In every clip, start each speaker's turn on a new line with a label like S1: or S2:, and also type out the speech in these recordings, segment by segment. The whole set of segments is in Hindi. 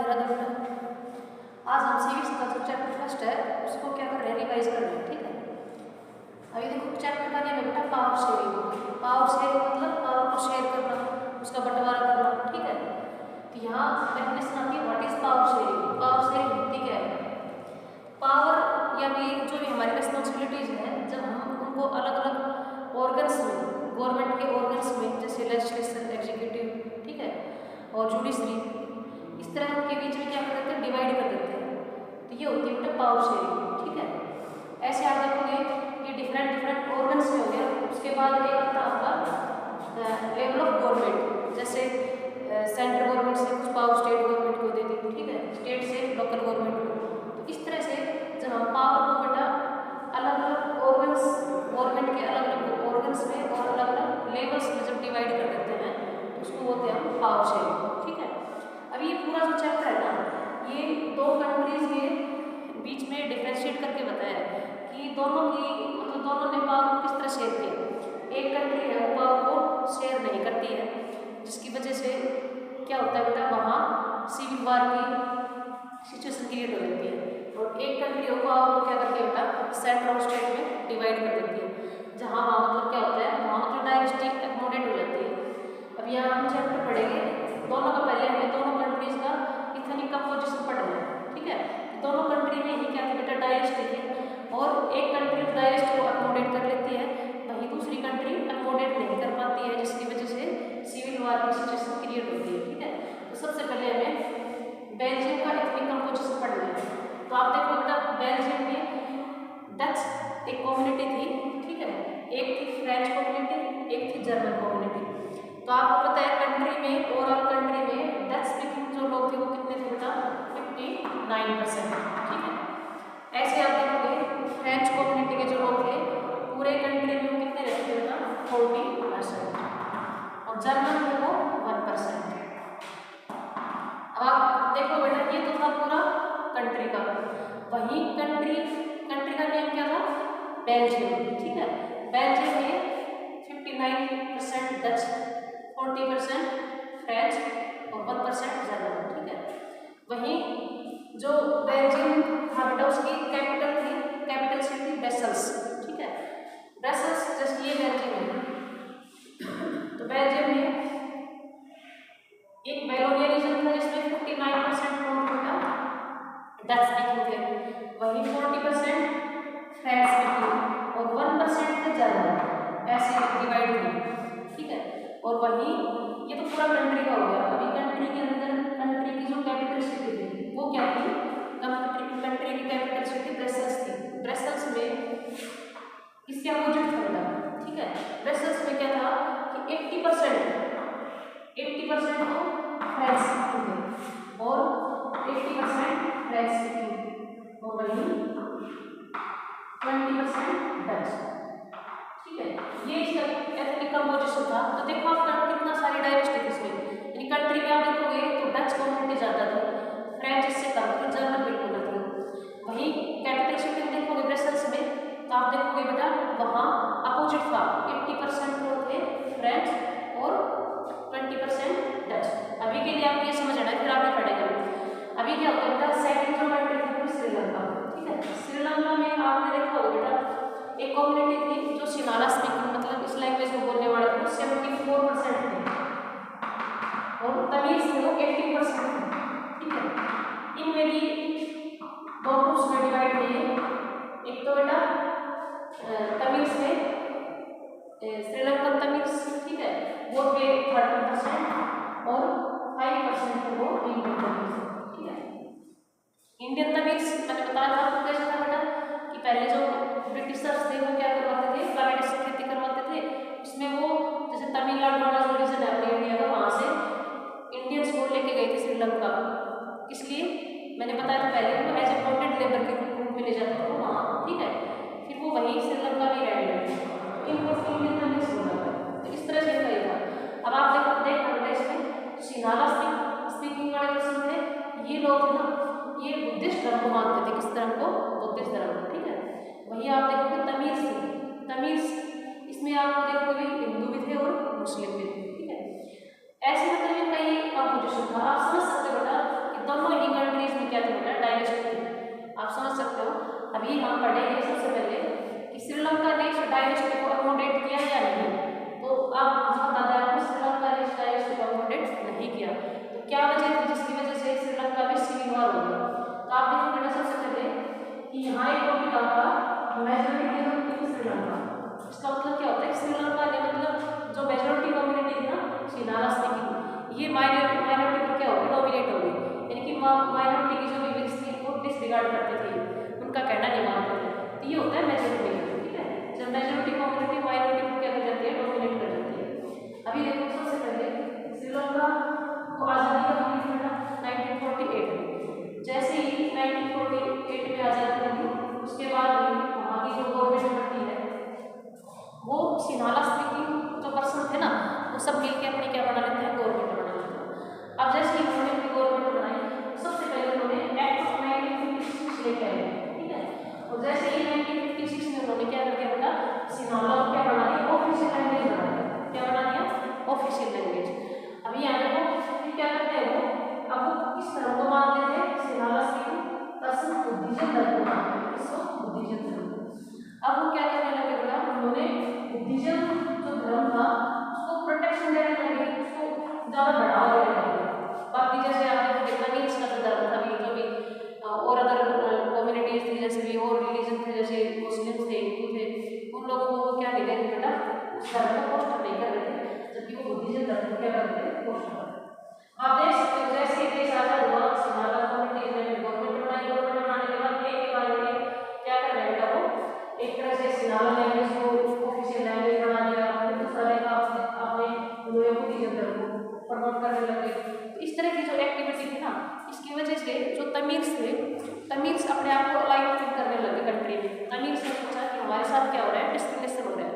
S1: राधे राधे। आज हम सिविक्स का जो चैप्टर फर्स्ट है उसको क्या कर रहे हैं, रिवाइज कर रहे हैं। ठीक है, अभी देखो चैप्टर का नाम है बेटा पावर शेयरिंग। पावर शेयरिंग मतलब पावर को शेयर करना, उसका बंटवारा करना। ठीक है, तो यहाँ डेफिनेशन आती है what is power sharing. Power sharing होती क्या है? पावर या भी जो भी हमारी रिस्पॉन्सिबिलिटीज हैं, जब हम उनको अलग अलग ऑर्गन्स में, गवर्नमेंट के ऑर्गन्स में, जैसे लेजिस्लेशन, एग्जीक्यूटिव, ठीक है, और जुडिशरी, इस तरह के बीच में क्या कर देते हैं, डिवाइड कर देते हैं। तो ये होती है बेटा पावर शेयरिंग। ठीक है, ऐसे आप देखोगे ये डिफरेंट डिफरेंट ऑर्गन्स में हो गया। उसके बाद एक आता होगा लेवल ऑफ गवर्नमेंट, जैसे सेंट्रल गवर्नमेंट से कुछ पावर स्टेट गवर्नमेंट को दे दी, ठीक है, स्टेट से लोकल गवर्नमेंट को। तो इस तरह से जब हम पावर को बेटा अलग अलग ऑर्गन्स, गवर्नमेंट के अलग अलग ऑर्गन्स में और अलग अलग लेवल्स में जब डिवाइड कर देते हैं तो उसको बोलते हैं हम पावर शेयरिंग। ठीक है, अब ये पूरा जो चैप्टर है ना, ये दो कंट्रीज के बीच में डिफरेंशिएट करके बताया कि दोनों की मतलब दोनों ने पावर को किस तरह शेयर किया। एक कंट्री है वो पावर को शेयर नहीं करती है, जिसकी वजह से क्या होता है बेटा, वहाँ सिविल वार की सिचुएशन क्रिएट हो जाती है। और एक कंट्री वो पावर को क्या करती है बेटा, सेंट्रल और स्टेट में डिवाइड कर देती है, जहाँ वहाँ मतलब क्या होता है, वहाँ मतलब डायनेस्टी एकोमोडेट हो जाती है। अब यहाँ हम चैप्टर पढ़ेंगे दोनों का, पहले हमें दोनों कंट्रीज का इथनिक कंपोजिशन पढ़ना है। ठीक है, दोनों कंट्री में ही क्या था बेटा, डायनेस्टी थी, और एक कंट्री डायनेस्टी को अकोमोडेट कर लेती है, वहीं दूसरी कंट्री अकोमोडेट नहीं कर पाती है, जिसकी वजह से सिविल वार की सिचुएशन क्रिएट होती है। ठीक है, तो सबसे पहले हमें बेल्जियम का इथनिक कंपोजिशन पढ़ना है। तो आप देखो बेटा, बेल्जियम में डच एक कम्युनिटी थी, ठीक है, एक थी फ्रेंच कम्युनिटी, एक थी जर्मन कम्युनिटी। तो आपको पता है कंट्री में, ओवरऑल कंट्री में डच स्पीकिंग जो लोग थे वो कितने थे बेटा, 59%। ठीक है, ऐसे आप देखोगे फ्रेंच कम्युनिटी के जो लोग थे पूरे कंट्री में वो कितने रहते थे बेटा, 40%, और जर्मन में वो 1%। अब आप देखो बेटा, ये तो था पूरा कंट्री का। वही कंट्री का नेम क्या था, बेल्जियम। ठीक है, बेल्जियम में 59% डच, 40% फ्रेंच और 1% जर्मन। ठीक है, वहीं जो बेल्जियम था बेटा उसकी कैपिटल सिटी ब्रसेल्स। ठीक है, ब्रसेल्स जैसे ये बेल्जियम है, तो बेल्जियम में एक वेलोनिया रीजन था जिसमें 59% कौन था, डच स्पीकिंग थे, वहीं 40% फ्रेंच स्पीकिंग और 1% थे जर्मन। ऐसे डिवाइड थे। ठीक है, और वहीं ये तो पूरा कंट्री का हो गया। अभी कंट्री के अंदर कंट्री की जो कैपिटल सिटी थी वो क्या थी, कंट्री की कैपिटल सिटी ब्रसेल्स थी। ब्रसेल्स में इसके अपोजिट था बेटा। ठीक है, ब्रसेल्स में क्या था कि 80% तो फ्रेंच स्पीकिंग थे और 80% फ्रेंच स्पीकिंग और वहीं 20% डच। ठीक है, ये इसका एथनिक कंपोजिशन था। तो देखो आप कितना सारी डाइवर्सिटी थी इसमें। यानी कंट्री में आप देखोगे तो डच कम्युनिटी ज़्यादा थी, फ्रेंच इससे कम थी, जर्मन बिल्कुल न थी। वहीं कैपिटल सिटी में देखोगे ब्रसेल्स में, तो आप देखोगे बेटा वहाँ अपोजिट था, 80% लोग थे फ्रेंच और 20% डच। अभी के लिए आपको ये समझ आना है, फिर आगे पढ़ेगा। अभी क्या होता है बेटा, सेकंड जो कंट्री थी श्रीलंका। ठीक है, श्रीलंका में आपने देखा होगा बेटा एक कम्युनिटी थी जो सिनाला स्पीकिंग मतलब इस लैंग्वेज को बोलने वाले थे, 74% थे, और तमिल से वो 80% थे। ठीक है, इनमें भी दो ग्रुप्स में डिवाइड हुए। एक तो बेटा तमिल से श्रीलंकन तमिल, ठीक है, वो थे 30% और 5% थे वो इंडियन तमिल। ठीक है, इंडियन तमिल मैंने बताया था आपको कैसे था बेटा कि पहले जो ब्रिटिशर्स थे वो क्या करवाते थे, प्लांटेशन से खेती करवाते थे। उसमें वो जैसे तमिलनाडु वाला जो रीजन है अपने इंडिया का, वहाँ से इंडियंस को लेके गए थे श्रीलंका। इसलिए मैंने बताया था पहले वो एज ए बॉन्डेड लेबर के रूप में ले जाते थे वहाँ। ठीक है, फिर वो वहीं श्रीलंका में रह गए, इनको इंडियन तमिल बोला था। तो इस तरह से इनका ये था। अब आप देखो बेटा इसमें सिनाला स्पीकिंग वाले पर्सन थे, ये लोग थे ना, ये बुद्धिस्ट धर्म को मानते थे। किस धर्म को, बुद्धिस्ट धर्म। ठीक है, वहीं आप देखोगे तमिल इसमें आपको देखोगे हिंदू भी थे और मुस्लिम भी थे। ठीक है, ऐसे मतलब कई कंपोजिशन था। आप समझ सकते हो बेटा कि दोनों मेजोरिटी इन श्रीलंका, इसका मतलब क्या होता है, श्रीलंका ने मतलब जो मेजोरिटी कम्युनिटी थी ना शिनाला की, ये माइनॉरिटी पर क्या होगी, डोमिनेट होगी, यानी कि माइनॉरिटी की जो भी थी वो डिसरिगार्ड करते थे, उनका कहना नहीं मानते थे। तो ये होता है मेजोरिटी, ठीक है। जब मेजोरिटी कम्युनिटी माइनॉरिटी को क्या कर जाती है, डोमिनेट कर जाती है। अभी देखो सबसे पहले श्रीलंका को आज़ादी कब मिली थी बेटा, 1948 में। जैसे ही 1948 में आज़ादी मिली, उसके बाद वहाँ की जो गवर्नमेंट बनती है वो शिनाला की जो पर्सन थे ना वो सब मिलके अपनी क्या बना लेते हैं, गवर्नमेंट बना लेते हैं। अब जैसे ही उन्होंने अपनी गवर्नमेंट बनाई, सबसे पहले उन्होंने एक्ट ऑफ 1956 लेके आए, ठीक है। और जैसे ही 1956 में उन्होंने क्या कर दिया बेटा, शिनाला को क्या बना दिया, ऑफिशियल लैंग्वेज बना दिया। क्या बना दिया, ऑफिशियल लैंग्वेज। अभी यहाँ देखो क्या करते हैं वो, अब वो किस धर्म को मानते थे, शिनाला की पर्सन बुद्धिज्म धर्म को मानते थे, किसको, बुद्धिज्म धर्म। अब वो क्या करने लगे बेटा, उन्होंने बुद्धिज्म जो धर्म था उसको प्रोटेक्शन देने लगे, उसको ज़्यादा बढ़ावा देने लगे। बाकी जैसे आपने कितना भी इसका जो धर्म था, जो भी और अदर कम्युनिटीज थी, जैसे भी और रिलीजन थे, जैसे मुस्लिम थे, हिंदू थे, उन लोगों को वो क्या कहते थे बेटा, उस धर्म को पोस्ट नहीं कर रहे थे, जबकि वो बुद्धिज्म धर्म को क्या करते थे, पोस्ट कर। आप देख सकते हो जैसे ही देश आजाद हुआ, शिनाला कम्युनिटीज ने गवर्नमेंट बनाई, गवर्नमेंट बनाने के बाद एक के बाद एक क्या कर रहे हैं बेटा, वो एक तरह से शिनाला लैंग्वेज को ऑफिशियल लैंग्वेज बना दिया, फिर दूसरा लेगा अपने बुद्धिज्म धर्म को प्रमोट करने लगे। तो इस तरह की जो एक्टिविटी थी ना, इसकी वजह से जो तमिल्स थे, तमिल्स अपने आप को अलाइन फील करने लगे कंट्री में। तमिल्स ने सोचा कि हमारे साथ क्या हो रहा है, डिस्क्रिमिनेशन हो रहा है।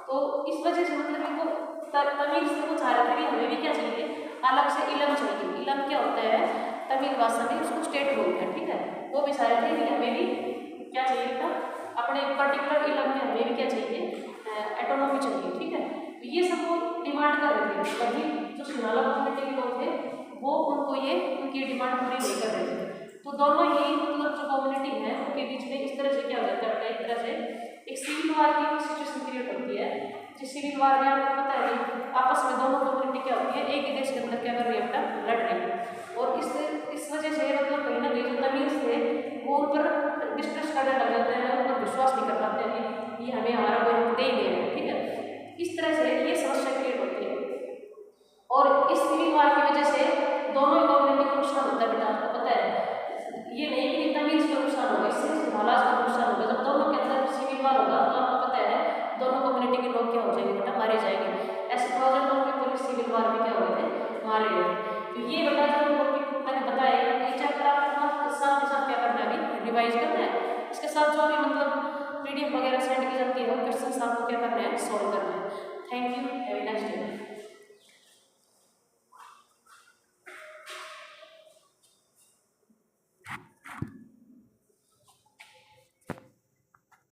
S1: तो इस वजह से मतलब इनको तमिल्स को चाह रहे थे कि हमें भी क्या चाहिए, अलग से इलम चाहिए। इलम क्या होता है तमिल भाषा में, उसको स्टेट बोलते हैं, ठीक है। वो भी चाह रहे थे कि हमें भी क्या चाहिए था, अपने पर्टिकुलर इलम में हमें भी क्या चाहिए, ऑटोनॉमी चाहिए, ठीक है। तो ये सब वो डिमांड कर रहे थे, वही जो शिनाला कम्युनिटी के लोग थे वो उनको ये उनकी डिमांड पूरी नहीं कर रहे थे। तो दोनों ही मतलब जो कम्युनिटी है उनके बीच में इस तरह से क्या हो जाता है, एक तरह से एक सिविल वार की सिचुएशन क्रिएट होती है। जिस सिविल वार में आपको पता है कि आपस में दोनों कम्युनिटी क्या होती है, एक ही देश के अंदर क्या कर रही है अपना लड़ रही है। और इस वजह से मतलब कहीं ना कहीं जो तमिल्स थे वो उन पर डिस्ट्रस्ट करने लग जाते हैं, उन पर विश्वास नहीं कर पाते हैं कि ये हमें हमारा कोई हक दे ही नहीं है, ठीक है। इस तरह से ये समस्या क्रिएट होती है। और इस सिविल वार की वजह से दोनों ही कम्युनिटी को नुकसान होता है बेटा, आपको पता है। ये नहीं कि तमिल्स को नुकसान होगा, इससे शिनाला को नुकसान होगा। जब दोनों के अंदर सिविल वार होगा तो आपको पता है दोनों कम्युनिटी के लोग क्या हो जाएंगे बेटा, मारे जाएंगे। ऐसे thousand of people civil war में क्या हो गए थे, मारे गए। तो ये बेटा जो मैंने बताया, ये चैप्टर आपको साथ के साथ क्या करना है, अभी रिवाइज करना है। इसके साथ जो भी मतलब PDF वगैरह सेंड की जाती है वो क्वेश्चन आपको क्या करना है, सॉल्व करना है। Thank you, have a nice day.